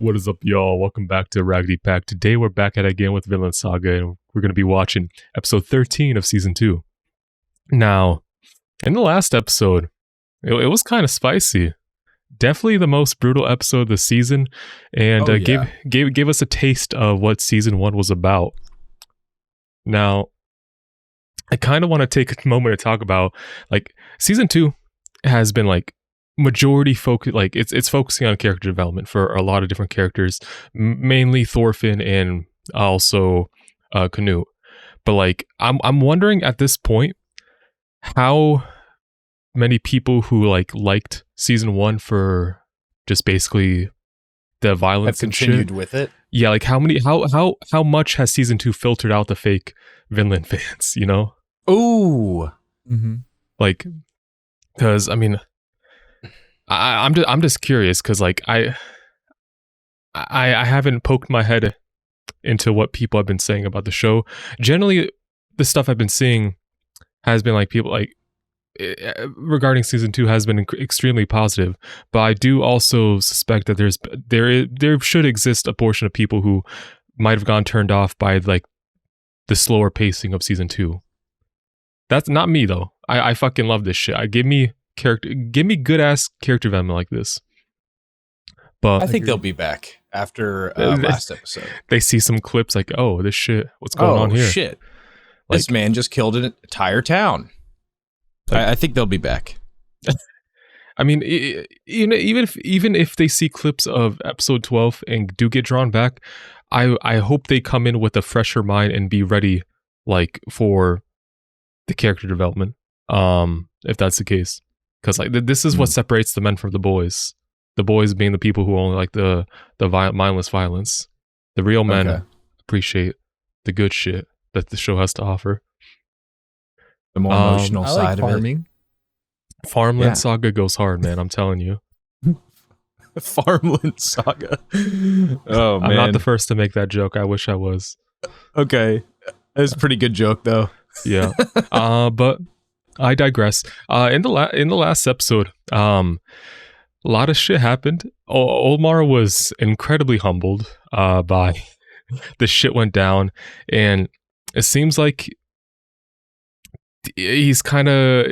What is up, y'all? Welcome back to Raggedy Pack. Today we're back at it again with Vinland Saga, and we're going to be watching episode 13 of season 2. Now, in the last episode, it was kind of spicy. Definitely the most brutal episode of the season, and gave us a taste of what season 1 was about. Now, I kind of want to take a moment to talk about, season 2 has been, majority focus, it's focusing on character development for a lot of different characters, mainly Thorfinn and also Canute. But I'm wondering at this point how many people who liked season 1 for just basically the violence have continued with it. Yeah, how much has season 2 filtered out the fake Vinland fans, you know? Ooh. Mm-hmm. Because I mean, I'm just curious because I haven't poked my head into what people have been saying about the show. Generally, the stuff I've been seeing has been people regarding season 2 has been extremely positive. But I do also suspect that there should exist a portion of people who might have gone turned off by the slower pacing of season 2. That's not me though. I fucking love this shit. Give me good ass character development like this. But I think they'll be back after last episode. They see some clips oh, this shit, what's going on here? Oh shit, this man just killed an entire town. I think they'll be back. I mean, even if they see clips of episode 12 and do get drawn back, I hope they come in with a fresher mind and be ready for the character development. If that's the case. Because this is what separates the men from the boys. The boys being the people who only like the mindless violence. The real men appreciate the good shit that the show has to offer. The more emotional side of farming. It. Farmland Saga goes hard, man. I'm telling you. Farmland Saga. Oh man, I'm not the first to make that joke. I wish I was. Okay, that's a pretty good joke though. Yeah. But I digress. In the last episode, a lot of shit happened. Olmar was incredibly humbled by the shit went down, and it seems like he's kind of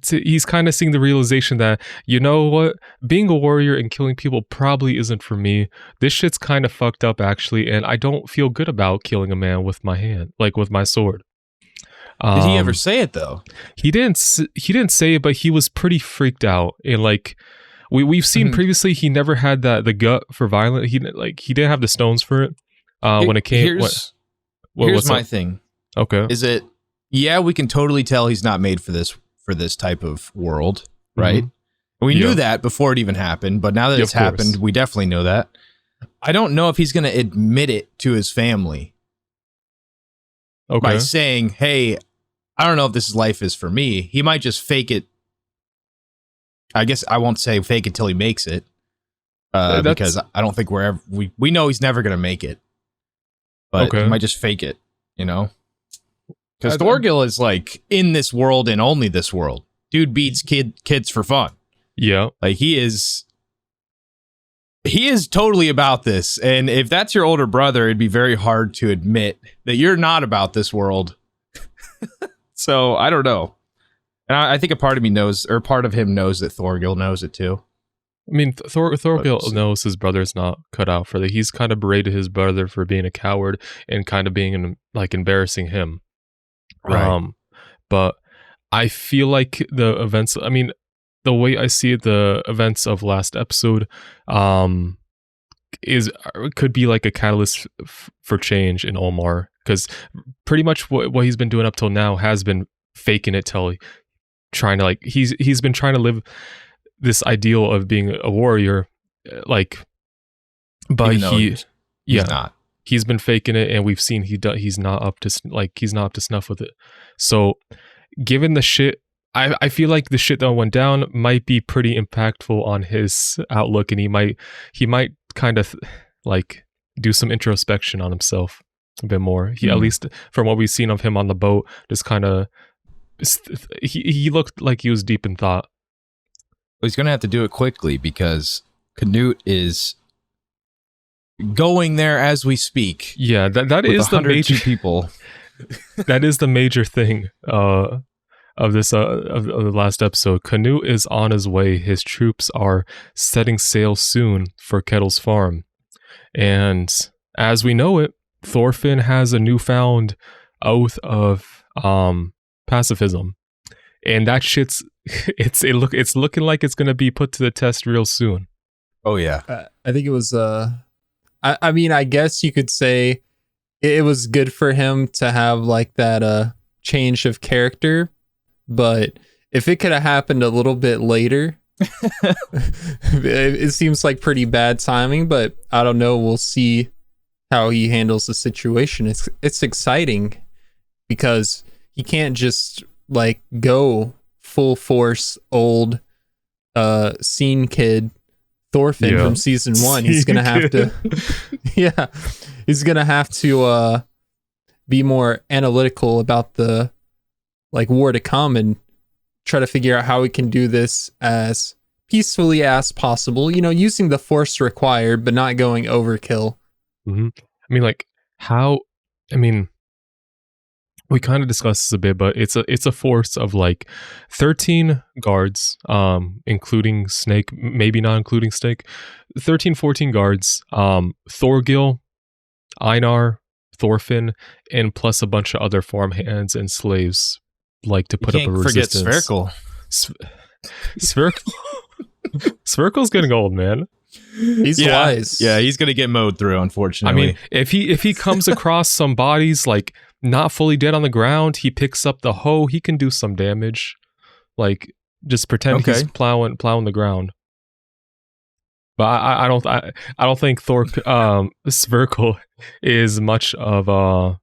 seeing the realization that, you know what, being a warrior and killing people probably isn't for me. This shit's kind of fucked up actually, and I don't feel good about killing a man with my hand, with my sword. Did he ever say it though? He didn't say it, but he was pretty freaked out. And we've seen previously, he never had the gut for violence. He didn't have the stones for it. When it came, here's my thing. Okay, is it? Yeah, we can totally tell he's not made for this type of world, right? Mm-hmm. We knew that before it even happened, but now that it's happened, we definitely know that. I don't know if he's going to admit it to his family. Okay. By saying, hey, I don't know if this life is for me. He might just fake it. I guess I won't say fake it till he makes it. Because I don't think we know he's never going to make it. But he might just fake it, you know? Because Thorgil is in this world and only this world. Dude beats kids for fun. Yeah. He is totally about this. And if that's your older brother, it'd be very hard to admit that you're not about this world. So I don't know. And I think a part of me knows, or part of him knows that Thorgil knows it too. I mean, Thorgil knows his brother's not cut out for that. He's kind of berated his brother for being a coward and kind of being embarrassing him. Right. But I feel like the events, I mean, the way I see it, the events of last episode could be a catalyst for change in Olmar, because pretty much what he's been doing up till now has been faking it till trying to he's been trying to live this ideal of being a warrior, but he's not. He's been faking it, and we've seen he's not up to snuff with it. So given the shit, I feel like the shit that went down might be pretty impactful on his outlook, and he might kind of do some introspection on himself a bit more. He at least from what we've seen of him on the boat, just kind of he looked like he was deep in thought. Well, he's gonna have to do it quickly because Canute is going there as we speak. Yeah, that is the major people. That is the major thing of this of the last episode. Canute is on his way. His troops are setting sail soon for Kettle's farm, and as we know it, Thorfinn has a newfound oath of pacifism, and that shit's it's looking like it's gonna be put to the test real soon. Oh yeah, I think it was. I mean, I guess you could say it was good for him to have like that change of character, but if it could have happened a little bit later, it seems like pretty bad timing. But I don't know. We'll see how he handles the situation. It's exciting because he can't just like go full force old scene kid Thorfinn from season 1. He's gonna have to he's gonna have to be more analytical about the like war to come and try to figure out how we can do this as peacefully as possible, you know, using the force required but not going overkill. Mm-hmm. I mean, like we kind of discussed this a bit, but it's a force of like 13 guards, including Snake, maybe not including Snake, 14 guards, Thorgil, Einar, Thorfinn, and plus a bunch of other farmhands and slaves like to put up a resistance. Forget Spherical. Sphirical's getting old, man. He's wise. Yeah, he's gonna get mowed through, unfortunately. I mean, if he comes across some bodies like not fully dead on the ground, he picks up the hoe, he can do some damage. Like just pretend he's plowing the ground. But I don't think Spherical is much of a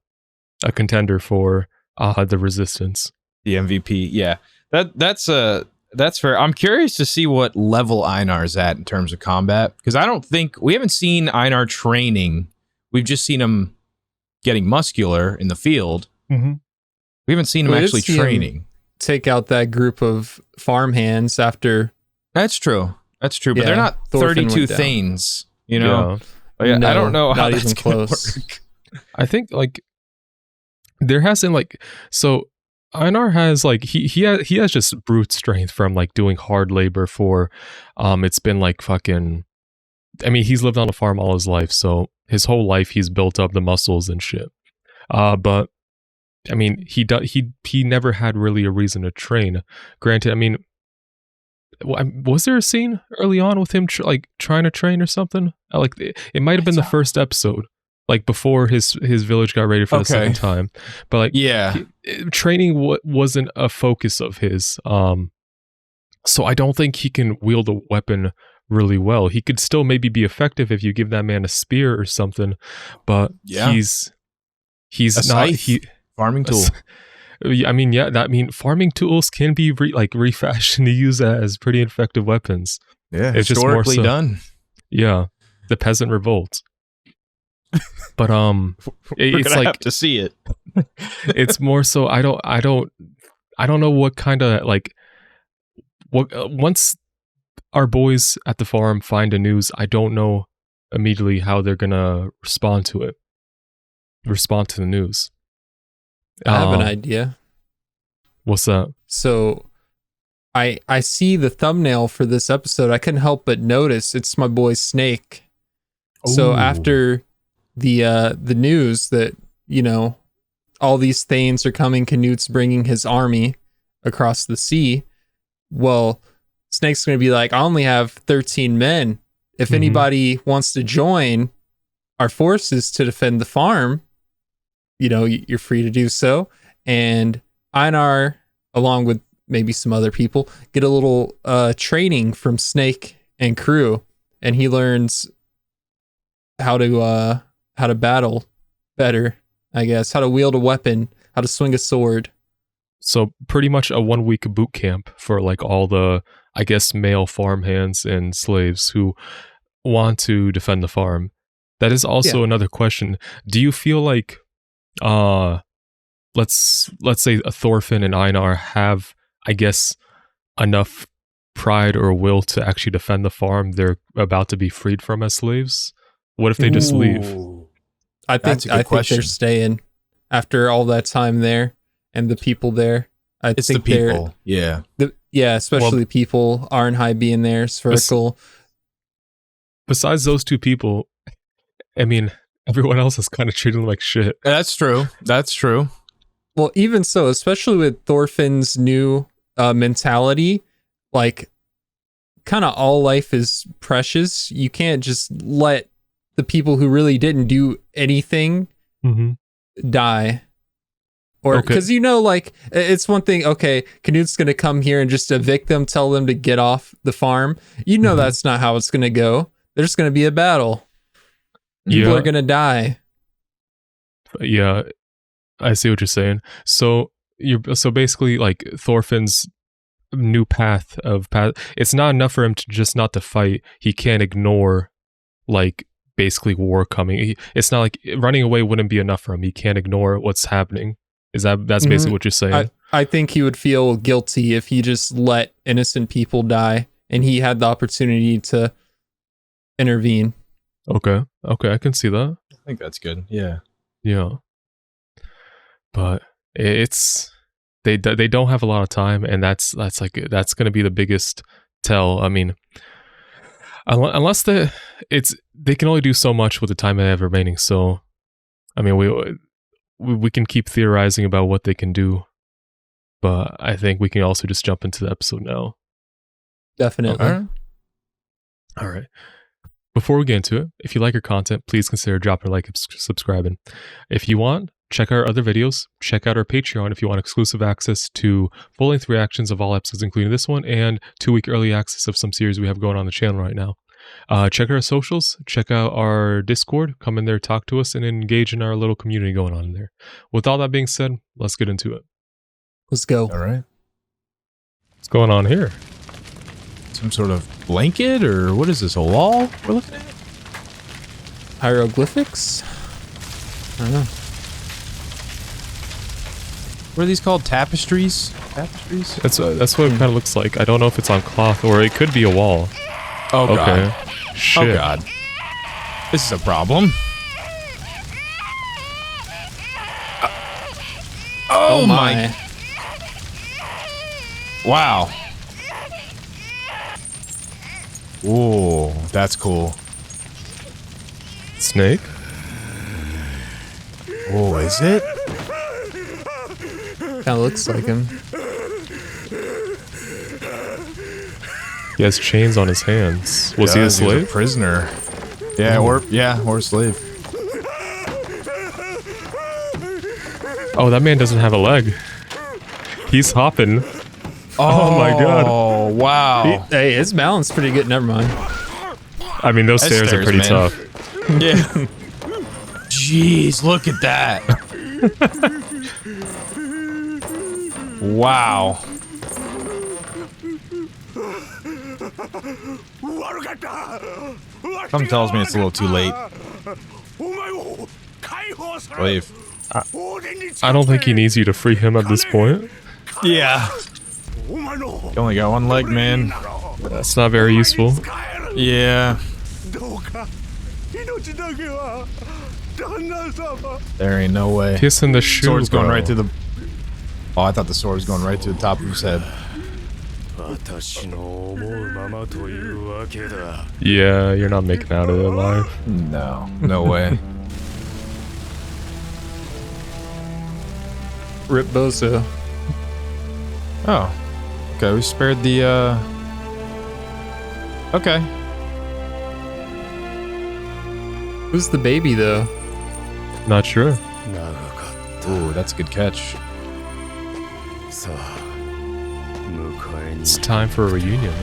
contender for the resistance. The MVP, yeah. That's fair. I'm curious to see what level Einar's at in terms of combat, because we haven't seen Einar training. We've just seen him getting muscular in the field. Mm-hmm. We haven't seen him actually training. Take out that group of farmhands after. That's true, but they're not Thorfinn 32 Thanes, you know? Yeah. No, I don't know how not that's even close. work. I think like there hasn't like, so Einar has like he has just brute strength from like doing hard labor for it's been like fucking, I mean, he's lived on a farm all his life, so his whole life he's built up the muscles and shit. But I mean, he never had really a reason to train. Granted, I mean, was there a scene early on with him trying to train or something? Like it might have been the first episode, like before his village got raided for the second time. But like, training wasn't a focus of his. So I don't think he can wield a weapon really well. He could still maybe be effective if you give that man a spear or something, but he's not farming tool. I mean, farming tools can be refashioned to use as pretty effective weapons. Yeah, it's historically just done. Yeah, the peasant revolt. But it's like have to see it. It's more so I don't know what kind of like once our boys at the farm find a news, I don't know immediately how they're gonna respond to the news. I have an idea. What's that? So I see the thumbnail for this episode. I couldn't help but notice it's my boy Snake. Ooh. So after the news that, you know, all these Thanes are coming, Canute's bringing his army across the sea. Well, Snake's going to be like, I only have 13 men. If anybody wants to join our forces to defend the farm, you know, you're free to do so. And Einar, along with maybe some other people, get a little training from Snake and crew, and he learns how to battle better, I guess, how to wield a weapon, how to swing a sword. So pretty much a 1 week boot camp for like all the, I guess, male farmhands and slaves who want to defend the farm. That is also another question. Do you feel like let's say a Thorfinn and Einar have, I guess, enough pride or will to actually defend the farm they're about to be freed from as slaves? What if they just leave? I think they're staying after all that time there and the people there. It's the people. Yeah. Especially people, Arnhei being there, Spherical. Besides those two people, I mean, everyone else is kind of treating them like shit. That's true. Well, even so, especially with Thorfinn's new mentality, like, kind of all life is precious. You can't just let the people who really didn't do anything die. Or because like it's one thing, okay, Knut's gonna come here and just evict them, tell them to get off the farm. That's not how it's gonna go. There's gonna be a battle. People are gonna die. Yeah, I see what you're saying. So basically like Thorfinn's new path, it's not enough for him to just not to fight. He can't ignore like basically war coming. It's not like running away wouldn't be enough for him. He can't ignore what's happening. That's basically what you're saying? I think he would feel guilty if he just let innocent people die and he had the opportunity to intervene. Okay, I can see that. I think that's good. Yeah. But it's they don't have a lot of time, and that's going to be the biggest tell. I mean, unless they can only do so much with the time they have remaining. So, I mean, we can keep theorizing about what they can do, but I think we can also just jump into the episode now. Definitely. All right. Before we get into it, if you like our content, please consider dropping a like and subscribing. If you want, check out our other videos. Check out our Patreon if you want exclusive access to full-length reactions of all episodes, including this one, and 2-week early access of some series we have going on the channel right now. Check out our socials, check out our Discord, come in there, talk to us, and engage in our little community going on in there. With all that being said, let's get into it. Let's go. All right. What's going on here? Some sort of blanket, or what is this, a wall we're looking at? Hieroglyphics? I don't know. What are these called? Tapestries? Tapestries? That's what it kind of looks like. I don't know if it's on cloth or it could be a wall. Oh, God. Okay. Shit. Oh, God. This is a problem. Oh, my. Wow. Ooh, that's cool. Snake? Oh, is it? Kind of looks like him. He has chains on his hands. Was he a slave? He's a prisoner. Yeah, or a slave. Oh, that man doesn't have a leg. He's hopping. Oh my God. Oh, wow. Hey, his balance is pretty good. Never mind. I mean, those stairs are pretty tough. Yeah. Jeez, look at that. Wow. Something tells me it's a little too late. Slave. I don't think he needs you to free him at this point. Yeah. You only got one leg, man. That's not very useful. Yeah. There ain't no way. Kissing the shoe, Sword's going bro. right through the... Oh, I thought the sword was going right through the top of his head. Yeah, you're not making out of it alive. No. No way. Rip Bozo. Oh. Okay, we spared the, Okay. Who's the baby, though? Not sure. Ooh, that's a good catch. It's time for a reunion.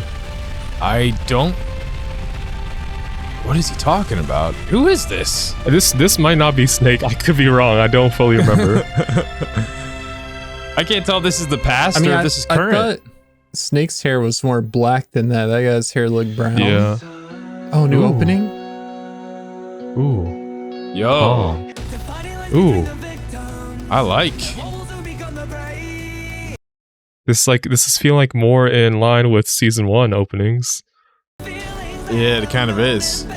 I don't... What is he talking about? Who is this? This might not be Snake. I could be wrong. I don't fully remember. I can't tell if this is the past or if this is current. I thought Snake's hair was more black than that. That guy's hair looked brown. Yeah. Oh, new opening? Ooh. Yo. Oh. Ooh. I like. This is feeling like more in line with season 1 openings. Yeah, it kind of is.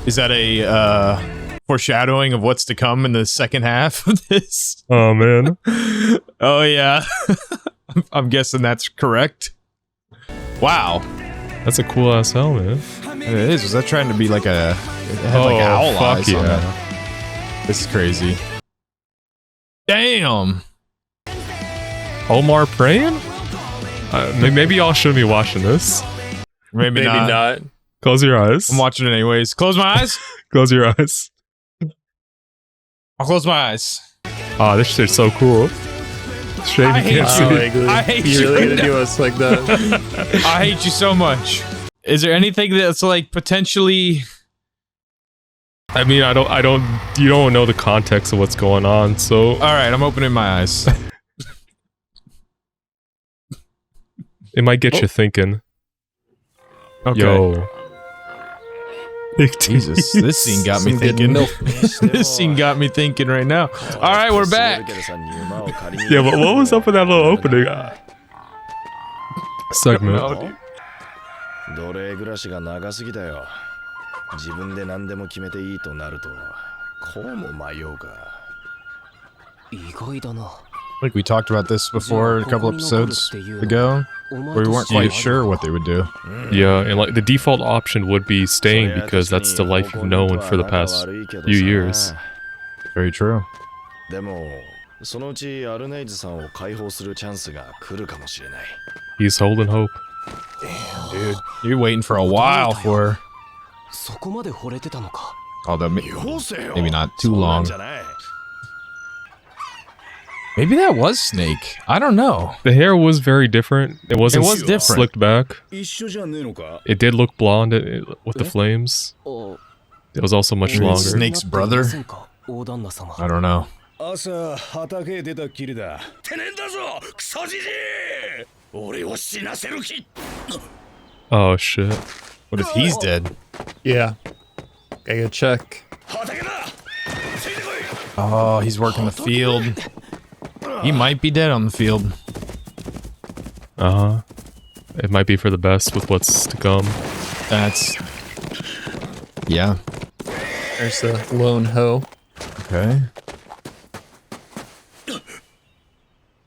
Is that a foreshadowing of what's to come in the second half of this? Oh man. Oh yeah. I'm guessing that's correct. Wow. That's a cool ass helmet. It is. Was that trying to be like a? It had like owl fuck eyes on yeah. that. This is crazy. Damn. Omar praying? Maybe y'all shouldn't be watching this. Maybe not. Close your eyes. I'm watching it anyways. Close my eyes. Close your eyes. I'll close my eyes. Oh, this shit's so cool. Shane, I you hate can't see you. it. I hate you. you. Really gonna do us like that? I hate you so much. Is there anything that's like potentially? I mean, you don't know the context of what's going on, so. All right, I'm opening my eyes. It might get you thinking. Okay. Yo. Jesus, this scene got me Some good thinking. milk. This scene got me thinking right now. All right, we're back. Yeah, but what was up with that little opening segment? No, dude. 奴隷暮らしが長すぎたよ。自分で何でも決めていいとなると、こうも迷うか。I think we talked about this before a couple episodes ago, where we weren't quite sure what they would do. Yeah, and like the default option would be staying because that's the life you've known for the past few years. Very true. でも、そのうちアルネイズさんを解放するチャンスが来るかもしれない。 He's holding hope. Dude, you're waiting for a while for. そこまで惚れてたのか。 Although maybe not too そうなん long. じゃない。 Maybe that was Snake. I don't know. The hair was very different. It wasn't It was different. slicked back. 一緒じゃねえのか。 It did look blonde with the flames. お It was also much Maybe longer. Snake's brother? なっていませんか大旦那様。 I don't know. 朝畑へ出たっきりだ。てねんだぞ、クソじじい。俺を死なせる気。 Oh shit. What if he's dead? Yeah. Gotta go check. 畑だ。ついてこい。 Oh, he's working the field. He might be dead on the field. Uh-huh. It might be for the best with what's to come. That's. Yeah. There's the lone hoe. Okay.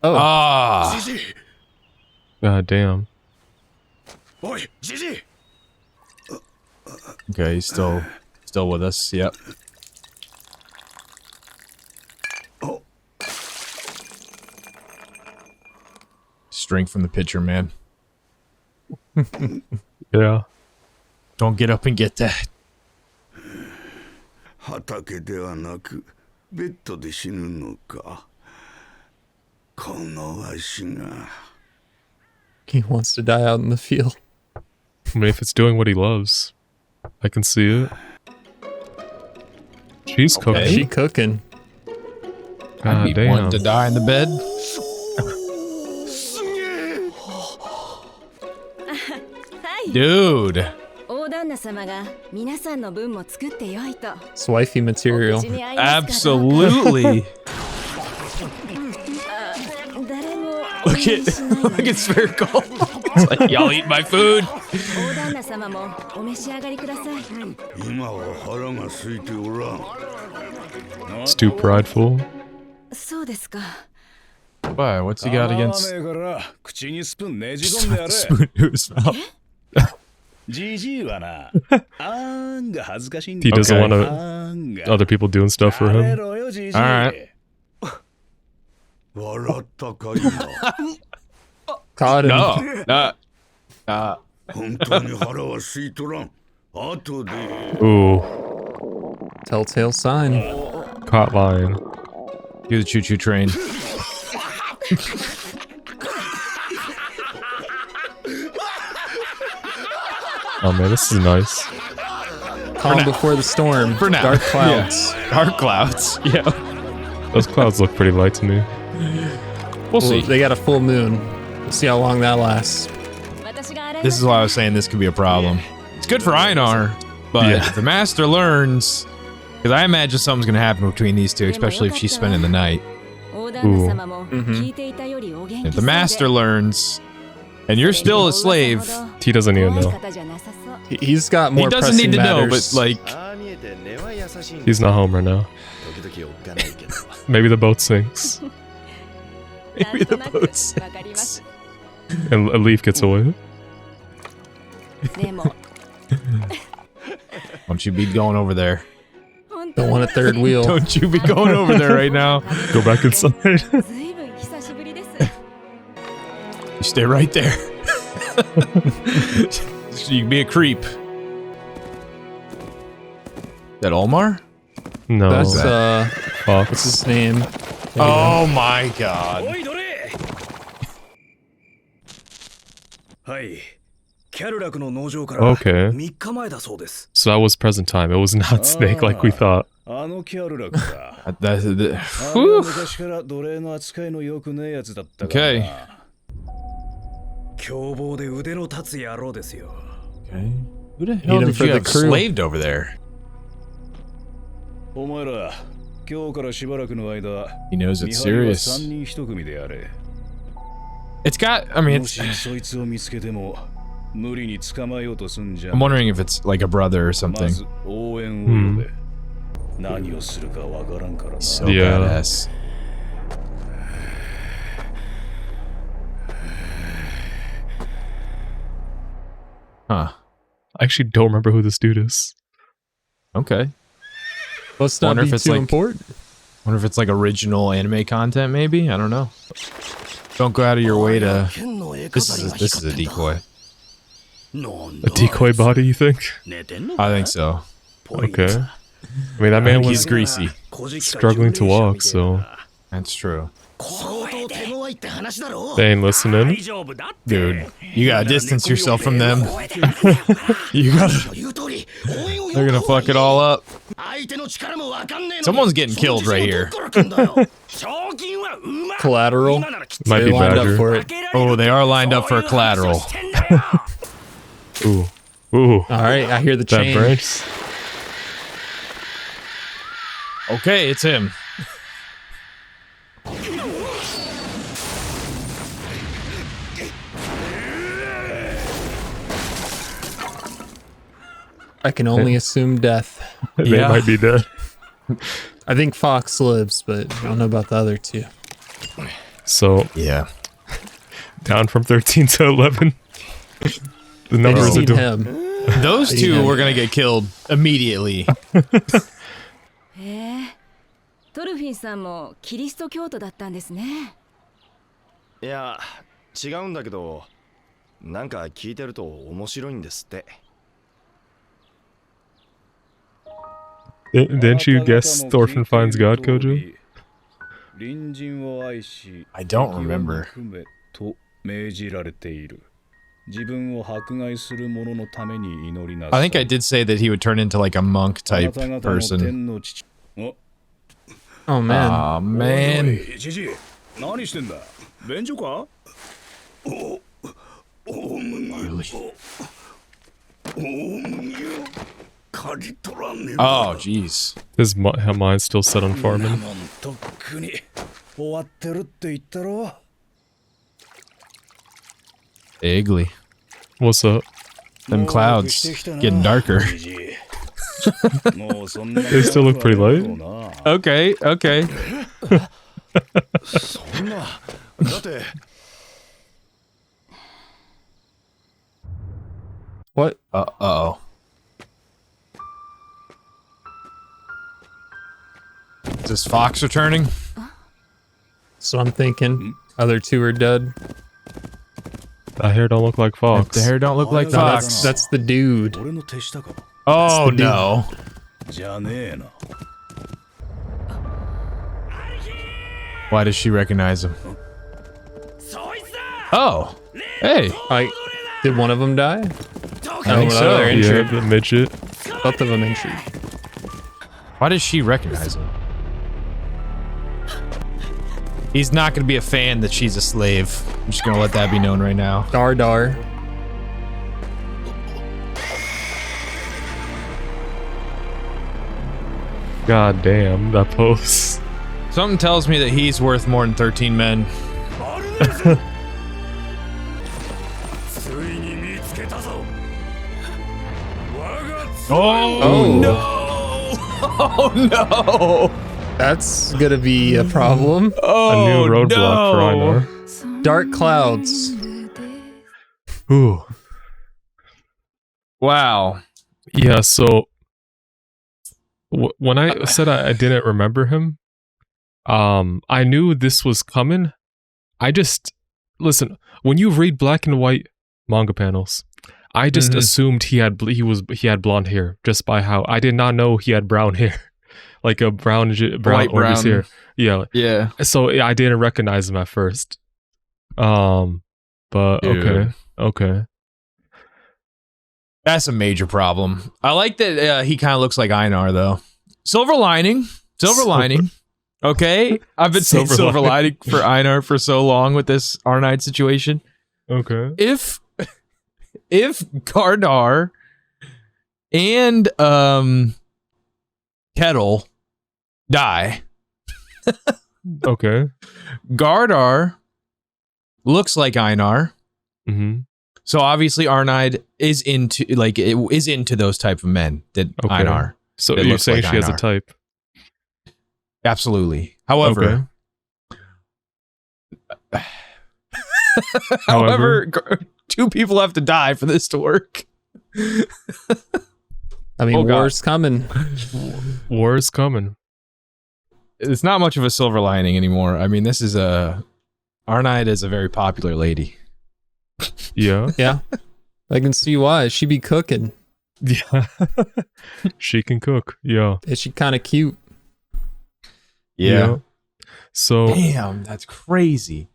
Oh, Ah. じじい。 God damn. おい、じじい。 Okay, he's still with us. Yep. Strength from the pitcher, man. Yeah. Don't get up and get that. 畑ではなくベッドで死ぬのか。このわしが。 he wants to die out in the field. I mean, if it's doing what he loves, I can see it. She's cooking. She cooking. God He wanted to damn. die in the bed. はい Dude. 大旦那様が皆さんの分も作ってよいと It's wifey お material. 口に合いますかどうか Absolutely. 誰も Look at look at Spherical. It's like, y'all eat my food. 大旦那様もお召し上がりください今は腹が空いておらん。 It's too prideful. そうですか Why? What's he got against? 構わねえから口にスプーンねじ込んでやれ。 Spoon to his mouth. じじいはな、あーんが恥ずかしいん He だ。 doesn't Okay. want あーんが other people doing stuff for やれ him. ろよ、じじい。 Alright. 笑ったか今。 Caught him. No. 本当に腹は空いとらん。後で。 Ooh. Telltale sign. Caught lying. Do the choo-choo train. Oh man, this is nice. Calm before the storm. For now. Dark clouds. Yeah. Dark clouds. Yeah. Those clouds look pretty light to me. We'll Well, see. they got a full moon. We'll see how long that lasts. 私が洗い This is why I was saying this could be a problem. It's good for Einar, but Yeah. if the master learns, because I imagine something's gonna happen between these two, especially if she's spending the night. 大旦那様も聞いていたよりお元気 If the master learns, and you're still a slave, He doesn't even know. He's got he more doesn't need pressing to know, matters. but like, ああ見え He's not home right now. Maybe the boat sinks. Maybe the boat sinks. And a leaf gets away. Don't you be going over there. Don't want a third wheel. Don't you be going over there right now. Go back inside. You stay right there. You can be a creep. That Olmar? No. That's Fox. what's his name? Oh my god. Okay. So that was present time. It was not Snake like we thought. Okay. Who the hell Need him did for you the have crew. slaved over there? He knows it's serious. It's got, I mean, it's, I'm wondering if it's like a brother or something. So badass. Huh. I actually don't remember who this dude is. Okay. Must not Wonder be if it's too like- important. Wonder if it's like original anime content, maybe? I don't know. Don't go out of your way to... This is a decoy. A decoy body, you think? I think so. Okay. I mean, that I man think was he's greasy. struggling to walk, so That's true. they ain't listening. Dude, you gotta distance yourself from them. You gotta... They're gonna fuck it all up. Someone's getting killed right here. Collateral. Might They're be lined Badger. up for it. Oh, they are lined up for a collateral. Ooh. Ooh. All right, I hear the That chain. branch. Okay, it's him. I can only assume death. They Yeah. might be dead. I think Fox lives, but I don't know about the other two. So Yeah. down from 13 to 11. The They numbers just are need doing. him. Those two were gonna get killed immediately. へえトルフィンさんもキリスト教徒だったんですね。いや違うんだけどなんか聞いてると面白いんですって Didn't you guess Thorfinn finds God, Kojo? I don't remember. I think I did say that he would turn into like a monk type person. Oh man. Aw, man. 何してんだ便所か Oh, jeez. His mind's still set on farming. とっくに終わってるって言ったろ Iggly. What's up? Them clouds getting darker. They still look pretty light. Okay, okay. そんなだって What? Uh-oh. Is this Fox returning? So I'm thinking other two are dead. That hair don't look like Fox. The hair don't look like No, Fox. that's the dude. 俺の手下か Oh, the dude. no. じゃねえな Why does she recognize him? Oh, hey. Did one of them die? I think so. They're Yeah, injured. the midget. Both of them injured. Why does she recognize him? He's not going to be a fan that she's a slave. I'm just going to let that be known right now. Dar dar. God damn, that pose. Something tells me that he's worth more than 13 men. ついに見つけたぞ我が Oh, Oh. no! Oh no! That's gonna be a problem. Oh, A new roadblock for Einar. Dark clouds. Ooh. Wow. Yeah, so when I said I didn't remember him, I knew this was coming. I just listen, when you read black and white manga panels, I just assumed he had blonde hair just by how I did not know he had brown hair. Like a brown Light or his brown. hair. Yeah. Yeah. So I didn't recognize him at first. But Dude. okay. That's a major problem. I like that he kind of looks like Einar, though. Silver lining. Okay? I've been saying silver lining for Einar for so long with this Arnide situation. Okay. If Gardar and Kettle die, Okay. Gardar looks like Einar. Mm-hmm. So obviously Arnide is into those type of men that Einar. So that you're looks saying like she has a Einar. type. Absolutely. However, two people have to die for this to work. I mean, Oh, God. war's coming. War is coming. It's not much of a silver lining anymore. I mean, Arnide is a very popular lady. Yeah. Yeah. I can see why. She be cooking. Yeah. She can cook. Yeah. Is she kind of cute? Yeah. So Damn, that's crazy.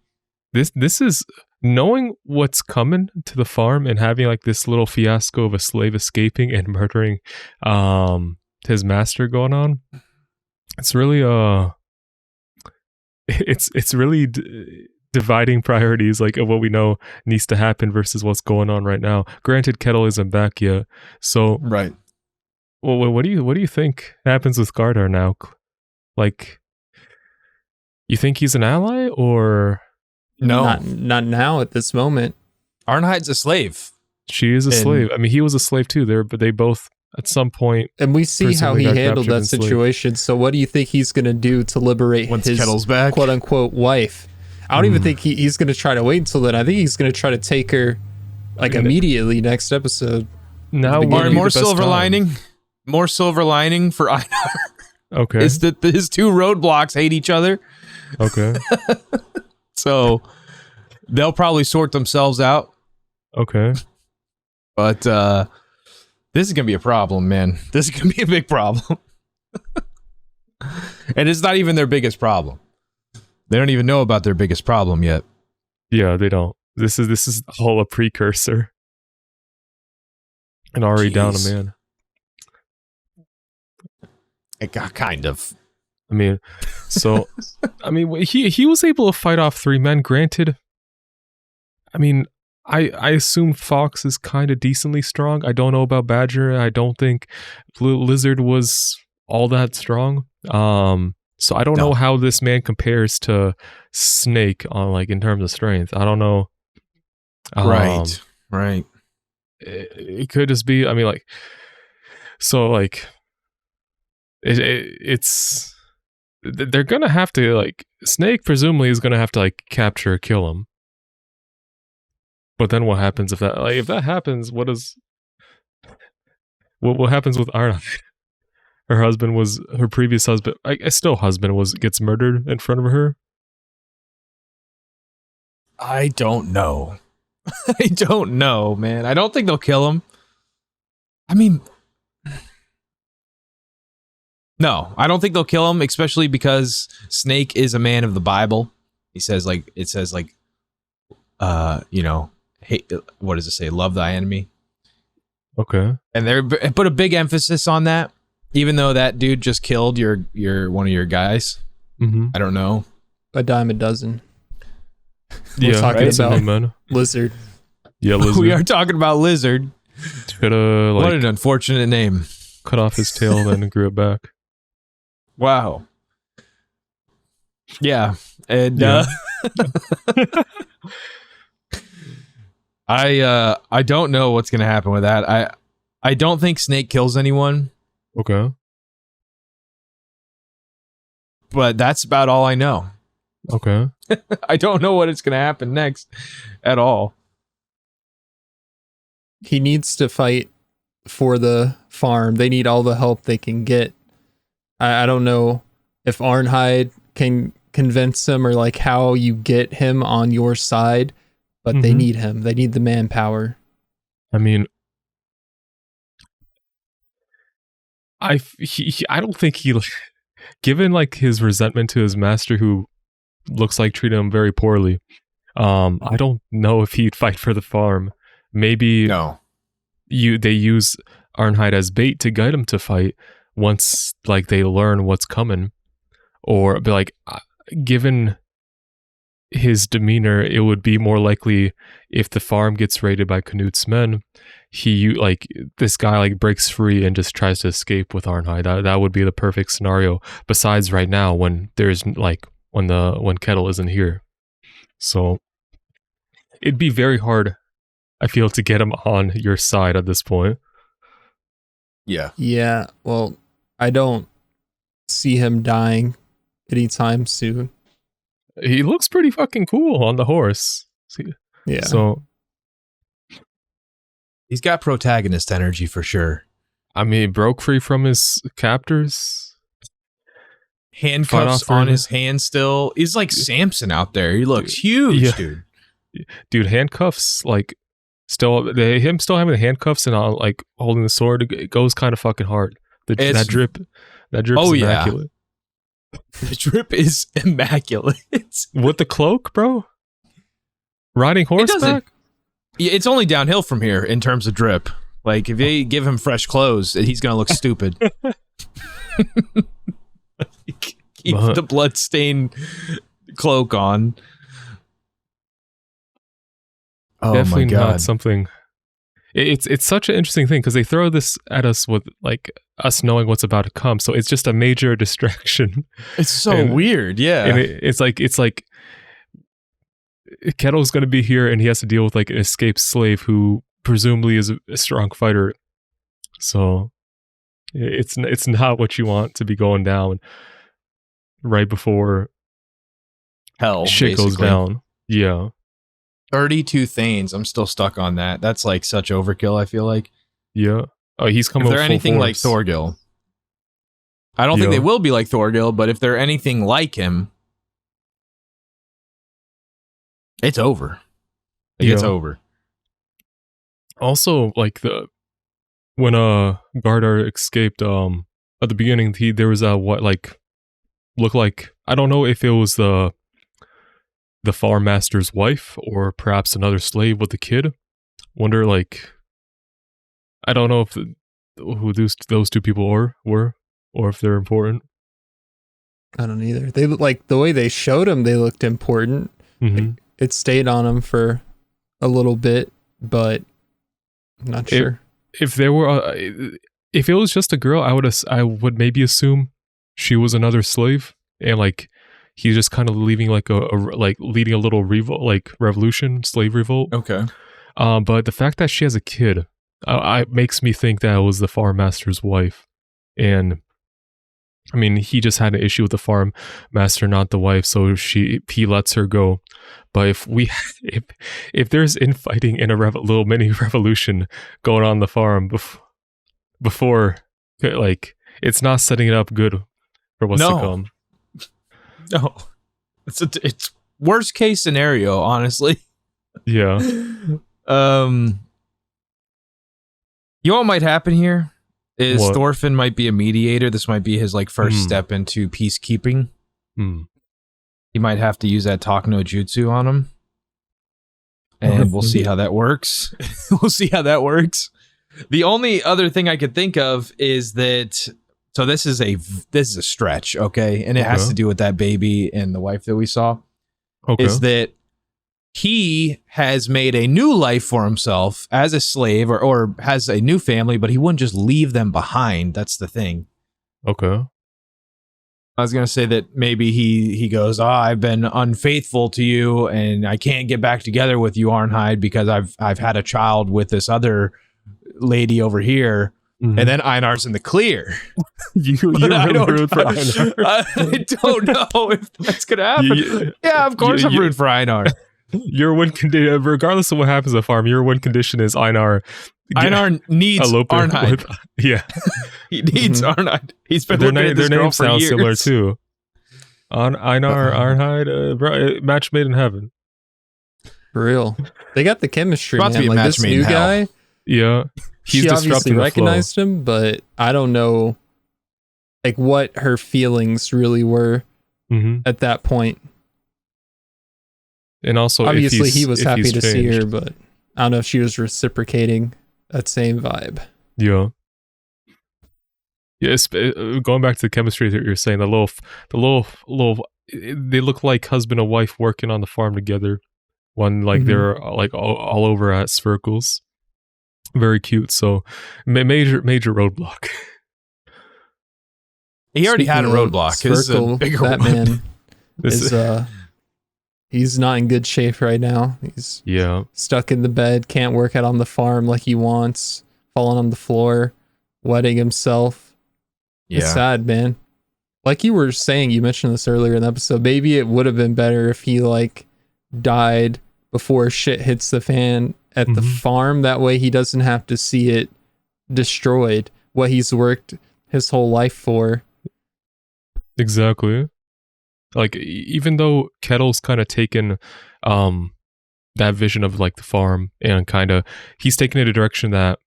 this is knowing what's coming to the farm and having like this little fiasco of a slave escaping and murdering his master going on. It's really it's really dividing priorities like of what we know needs to happen versus what's going on right now. Granted, Kettle isn't back yet, so Right. well, what do you think happens with Gardar now? Like, you think he's an ally or No. Not now at this moment. Arnide's a slave. she is a And- slave? I mean, he was a slave too. But they both at some point. And we see how Personally he got handled captured that and enslaved. situation. So what do you think he's going to do to liberate Once his Kettle's back? quote unquote wife? I don't even think he's going to try to wait until then. I think he's going to try to take her like immediately next episode. Now Beginning. would Or be more the best silver time. lining. More silver lining for Einar Okay. is that his two roadblocks hate each other. Okay. So they'll probably sort themselves out. Okay. But this is going to be a problem, man. This is going to be a big problem. And it's not even their biggest problem. They don't even know about their biggest problem yet. Yeah, they don't. This is all a precursor. And already down a Jeez. man. It got kind of. I mean, so I mean, he was able to fight off 3 men. Granted, I mean, I assume Fox is kind of decently strong. I don't know about Badger. I don't think Lizard was all that strong. So I don't know how this man compares to Snake on like in terms of strength. I don't know. Right. It could just be. I mean, like, so like, it's they're gonna have to like Snake presumably is gonna have to like capture or kill him. But then what happens if that happens? What happens with Arna? Her previous husband, still husband gets murdered in front of her. I don't know. I don't know, man. I don't think they'll kill him. I mean, no, I don't think they'll kill him, especially because Snake is a man of the Bible. It says hate, what does it say? Love thy enemy. Okay. And they put a big emphasis on that, even though that dude just killed your one of your guys. Mm-hmm. I don't know. A dime a dozen. Yeah, talking it's a about- new man. Lizard. Yeah, Lizard. We are talking about Lizard. Could have What like an unfortunate name. cut off his tail then grew it back. Wow. Yeah. And Yeah. I don't know what's gonna happen with that. I don't think Snake kills anyone. Okay. But that's about all I know. Okay. I don't know what is going to happen next at all. He needs to fight for the farm. They need all the help they can get. I don't know if Arnheid can convince him or like how you get him on your side, but they need him. They need the manpower. I mean, I don't think he, given like his resentment to his master, who looks like treated him very poorly. I don't know if he'd fight for the farm. Maybe No. they use Arnheid as bait to guide him to fight once like they learn what's coming, or be like, given his demeanor, it would be more likely if the farm gets raided by Knut's men, this guy like breaks free and just tries to escape with Arnheid. That would be the perfect scenario. Besides, right now when there's like when Kettle isn't here, so it'd be very hard, I feel, to get him on your side at this point. Yeah. Yeah, well, I don't see him dying anytime soon. He looks pretty fucking cool on the horse. Yeah. So He's got protagonist energy for sure. I mean, he broke free from his captors. Handcuffs on his hand still. He's like Samson out there. He looks huge, dude. Dude, handcuffs, like, him still having the handcuffs and like holding the sword, it goes kind of fucking hard. That drip is immaculate. The drip is immaculate. With the cloak, bro? Riding horseback? It's only downhill from here in terms of drip. Like, if they give him fresh clothes, he's going to look stupid. Keep the bloodstained cloak on. Oh, definitely my God. not something. It's such an interesting thing because they throw this at us with like us knowing what's about to come, so it's just a major distraction. It's so weird, yeah. And it's like Kettle's going to be here, and he has to deal with like an escaped slave who presumably is a strong fighter. So it's not what you want to be going down right before hell shit goes down. Yeah. 32 Thanes. I'm still stuck on that. That's like such overkill, I feel like. Yeah. Oh, he's coming. If they're anything like Thorgil, I don't think they will be like Thorgil, but if they're anything like him, it's over. It's over. Also, like when Gardar escaped at the beginning, there was looked like, I don't know if it was the farm master's wife or perhaps another slave with a kid. Wonder, like, I don't know if who those two people were or if they're important. I don't either. They look like the way they showed them, they looked important. Mm-hmm. It stayed on them for a little bit, but I'm not sure. If there were if it was just a girl, I would maybe assume she was another slave, and like he's just kind of leaving like leading a little revolution, slave revolt. Okay. But the fact that she has a kid, makes me think that it was the farm master's wife, and I mean he just had an issue with the farm master, not the wife, so he lets her go. But if there's infighting in a little mini revolution going on the farm before, like, it's not setting it up good for what's to come. No, it's worst case scenario, honestly. Yeah. You know what might happen here is Thorfinn might be a mediator. This might be his like first step into peacekeeping. He might have to use that talk no jutsu on him, and we'll see how that works. We'll see how that works. The only other thing I could think of is that. So this is a stretch, okay, and it has to do with that baby and the wife that we saw. Okay. Is that he has made a new life for himself as a slave, or has a new family, but he wouldn't just leave them behind. That's the thing. Okay. I was gonna say that maybe he goes, I've been unfaithful to you, and I can't get back together with you, Arnheid, because I've had a child with this other lady over here. Mhm. and then Einar's in the clear. you But I really don't rooting for know- Einar. I don't know if that's gonna happen. Yeah, of course I'm rooting for Einar. Your win condition, regardless of what happens at farm, your win condition is Einar. Einar needs eloping Arnheid. Yeah, He needs Mhm. Arnheid. He's been their, looking at their this girl names for sound years. similar too. Einar, Arnheid, match made in heaven. For real. They got the chemistry, About to man. be a Like match this made in new hell. guy, Yeah, he's she obviously disrupting the flow. recognized him, but I don't know like what her feelings really were Mhm. at that point. And also, Obviously, if he was if happy he's to see changed. her, but I don't know if she was reciprocating that same vibe. Yeah. Yes, going back to the chemistry that you're saying, they look like husband and wife working on the farm together. One like Mhm. they're like all over at Circles. Very cute. So major roadblock. He already had a Speaking of roadblock. This is a Sphyrkle, bigger that one. man This- is he's not in good shape right now. He's Yeah. stuck in the bed, can't work out on the farm like he wants, falling on the floor, wetting himself. It's Yeah. sad, man. Like you were saying, you mentioned this earlier in the episode. Maybe it would have been better if he like died before shit hits the fan at the Mhm. farm. That way he doesn't have to see it destroyed, what he's worked his whole life for. Exactly. Like even though Kettle's kind of taken that vision of like the farm and kind of he's taken it a direction that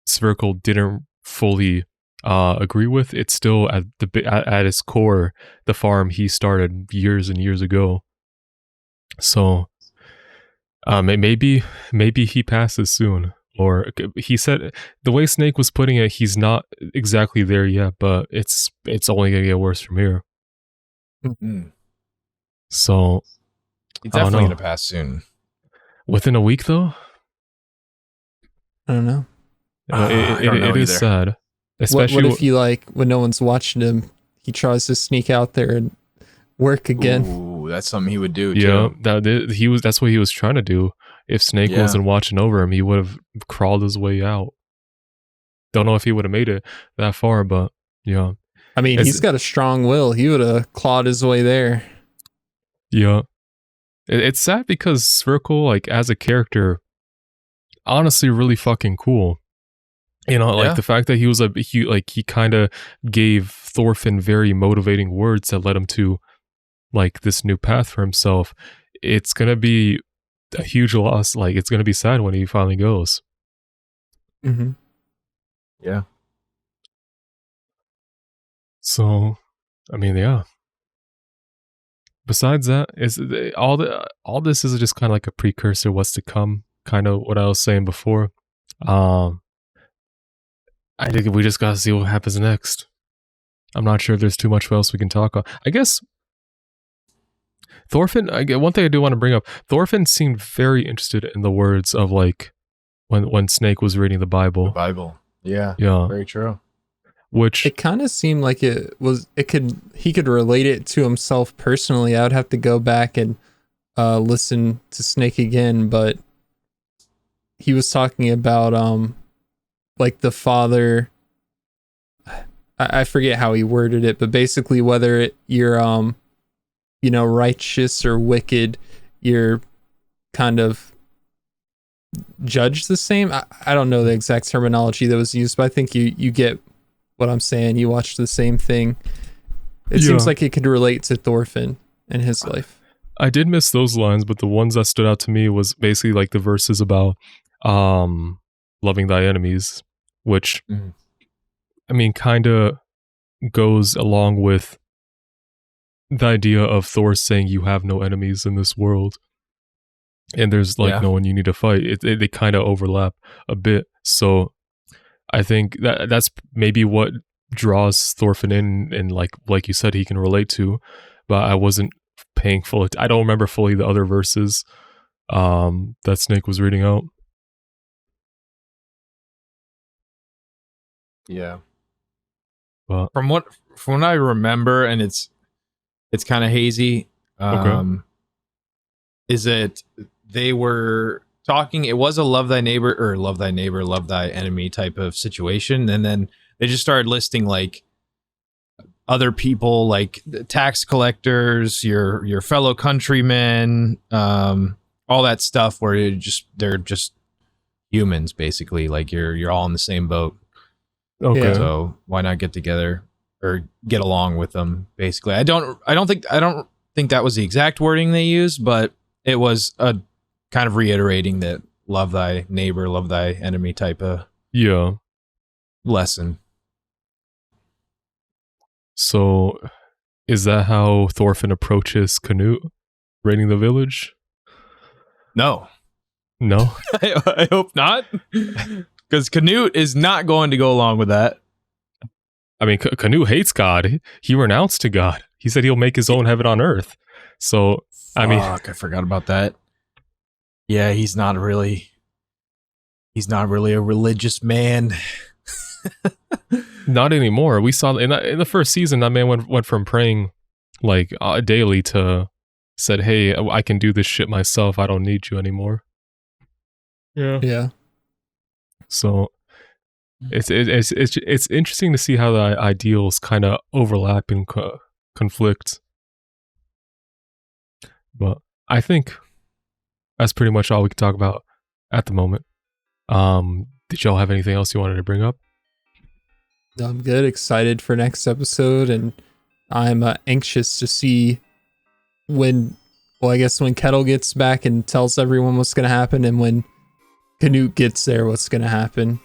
Sphyrkle didn't fully agree with, it's still at its core the farm he started years and years ago. So maybe he passes soon, or he said the way Snake was putting it, he's not exactly there yet, but it's only gonna get worse from here. Mm. So He's I don't definitely know. going to pass soon. within a week though, I don't know. I don't know it is either. sad, especially What if he like when no one's watching him, he tries to sneak out there and work again? Ooh, that's something he would do, yeah, too. that's what he was trying to do. If Snake Yeah. wasn't watching over him, he would have crawled his way out. Don't know if he would have made it that far, but yeah. I mean, he's got a strong will. He would have clawed his way there. Yeah. It's sad because Sphyrkle, like, as a character, honestly, really fucking cool. You know, like, Yeah. the fact that he kind of gave Thorfinn very motivating words that led him to, like, this new path for himself. It's gonna be a huge loss. Like, it's gonna be sad when he finally goes. Mm-hmm. Yeah. So, I mean, yeah. Besides that, all this is just kind of like a precursor what's to come, kind of what I was saying before. I think we just gotta see what happens next. I'm not sure if there's too much else we can talk on. I guess Thorfinn, one thing I do want to bring up, Thorfinn seemed very interested in the words of, like, when Snake was reading the Bible. The Bible. Yeah. Yeah. Very true. Which It kind of seemed like he could relate it to himself personally. I would have to go back and listen to Snake again, but he was talking about like the father. I forget how he worded it, but basically whether you're righteous or wicked, you're kind of judged the same. I don't know the exact terminology that was used, but I think you get what I'm saying. You watch the same thing. It seems like it could relate to Thorfinn and his life. I did miss those lines, but the ones that stood out to me was basically like the verses about loving thy enemies, which I mean kind of goes along with the idea of Thor saying you have no enemies in this world and there's like no one you need to fight. They kind of overlap a bit. So I think that's maybe what draws Thorfinn in, and like you said, he can relate to, but I wasn't paying full. I don't remember fully the other verses that Snake was reading out. Yeah. But From what I remember, and it's kind of hazy. Okay. Is that they were talking. It was a love thy neighbor or love thy neighbor, love thy enemy type of situation. And then they just started listing like other people, like the tax collectors, your fellow countrymen, all that stuff where they're just humans basically. Like you're all in the same boat. Okay. So why not get together or get along with them? Basically, I don't think that was the exact wording they used, but it was a kind of reiterating that love thy neighbor, love thy enemy type of lesson. So, is that how Thorfinn approaches Canute, raiding the village? No, No. I hope not, because Canute is not going to go along with that. I mean, Canute hates God. He renounced to God. He said he'll make his own heaven on earth. So, I mean, I forgot about that. Yeah, he's not really a religious man. not anymore. We saw in the first season that man went from praying like daily to said, "Hey, I can do this shit myself. I don't need you anymore." Yeah. So it's interesting to see how the ideals kind of overlap and conflict. But I think that's pretty much all we can talk about at the moment. Did y'all have anything else you wanted to bring up? No, I'm good. Excited for next episode, and I'm anxious to see when Kettle gets back and tells everyone what's going to happen, and when Canute gets there, what's going to happen.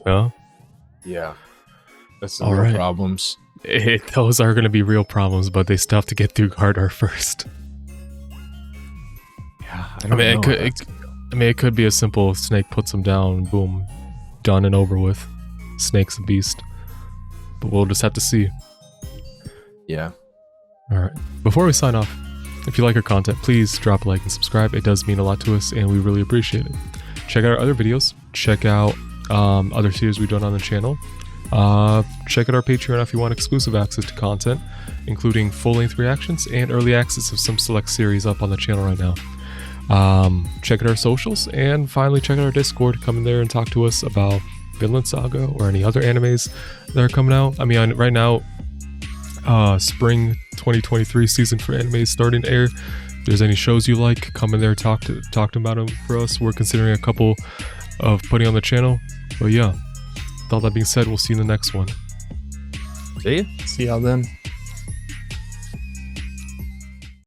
Yeah. That's the All real right. problems. Those are going to be real problems, but they still have to get through Gardar first. Yeah, it could be a simple Snake puts him down, boom, done and over with. Snake's a beast. But we'll just have to see. Yeah. Alright. Before we sign off, if you like our content, please drop a like and subscribe. It does mean a lot to us, and we really appreciate it. Check out our other videos. Check out other series we've done on the channel. Check out our Patreon if you want exclusive access to content, including full-length reactions and early access of some select series up on the channel right now. Check out our socials, and finally check out our Discord. Come in there and talk to us about Vinland Saga or any other animes that are coming out. I mean, right now, spring 2023 season for anime is starting to air. If there's any shows you like, come in there, talk about them for us. We're considering a couple of putting on the channel. But yeah, with all that being said, we'll see you in the next one. See ya. See y'all then.